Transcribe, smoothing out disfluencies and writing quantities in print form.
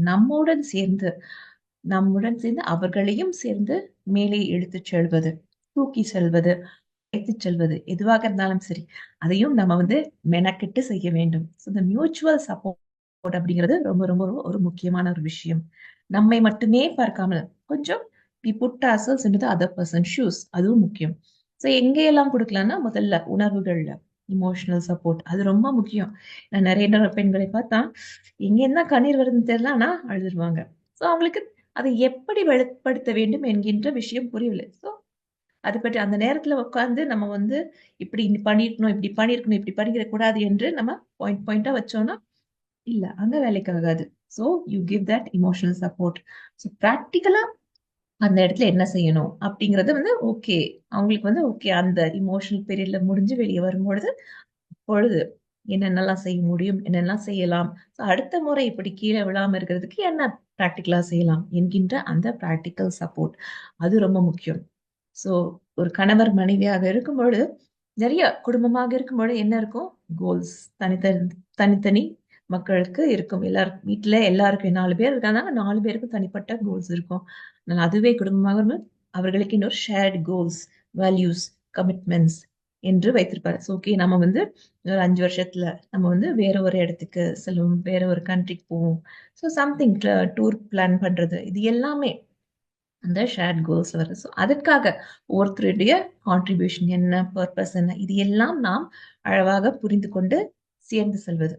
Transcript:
நம்முடன் சேர்ந்து அவர்களையும் சேர்ந்து மேலே எடுத்துச் செல்வது, தூக்கி செல்வது, அழைத்துச் செல்வது, எதுவாக இருந்தாலும் சரி. அதையும் நம்ம மெனக்கெட்டு செய்ய வேண்டும். இந்த மியூச்சுவல் சப்போர்ட் அப்படிங்கிறது ரொம்ப ரொம்ப ஒரு முக்கியமான ஒரு விஷயம். நம்மை மட்டுமே பார்க்காமல் கொஞ்சம் we put ourselves into the other person's shoes. அதுவும் முக்கியம். எங்கெல்லாம் கொடுக்கலாம்னா முதல்ல உணர்வுகள்ல இமோஷனல் சப்போர்ட் அது ரொம்ப முக்கியம். நான் நிறைய பெண்களை பார்த்தா எங்க என்ன கண்ணீர் வருதுன்னு தெரியல, ஆனா அழுதுருவாங்க. அவங்களுக்கு அதை எப்படி வெளிப்படுத்த வேண்டும் என்கின்ற விஷயம் புரியவில்லை. அது பற்றி அந்த நேரத்துல உட்கார்ந்து நம்ம இப்படி பண்ணிருக்கணும், இப்படி பண்ணிருக்கணும், இப்படி பண்ணிக்க கூடாது என்று நம்ம பாயிண்டா வச்சோம்னா இல்ல, அங்க வேலைக்கு ஆகாது. You give that emotional support. பிராக்டிக்கலா அந்த இடத்துல என்ன செய்யணும் அப்படிங்கறது ஓகே, அவங்களுக்கு ஓகே, அந்த இமோஷனல் பீரியட்ல முடிஞ்சு வெளியே வரும்பொழுது பொழுது என்னென்னலாம் செய்ய முடியும், என்னென்னலாம் செய்யலாம், அடுத்த முறை இப்படி கீழே விழாம இருக்கிறதுக்கு என்ன பிராக்டிக்கலா செய்யலாம் என்கின்ற அந்த பிராக்டிக்கல் சப்போர்ட் அது ரொம்ப முக்கியம். சோ ஒரு கணவர் மனைவியாக இருக்கும்பொழுது நிறைய குடும்பமாக இருக்கும்பொழுது என்ன இருக்கும், கோல்ஸ் தனித்தனி மக்களுக்கு இருக்கும். எல்லாருக்கும் வீட்டுல எல்லாருக்கும் 4 பேர் இருக்காங்க, 4 பேருக்கும் தனிப்பட்ட கோல்ஸ் இருக்கும். அதுவே குடும்பமாக அவர்களுக்கு இன்னொரு ஷேர்ட் கோல்ஸ், வேல்யூஸ், கமிட்மெண்ட்ஸ் என்று வைத்திருப்பாரு. ஓகே, நம்ம ஒரு 5 வருஷத்துல நம்ம வேற ஒரு இடத்துக்கு செல்லும், வேற ஒரு கண்ட்ரிக்கு போவோம். சம்திங் டூர் பிளான் பண்றது, இது எல்லாமே அந்த ஷேர்ட் கோல்ஸ் வருது. அதற்காக ஒருத்தருடைய கான்ட்ரிபியூஷன் என்ன, பர்பஸ் என்ன, இது எல்லாம் நாம் அழகாக புரிந்து கொண்டு சேர்ந்து செல்வது.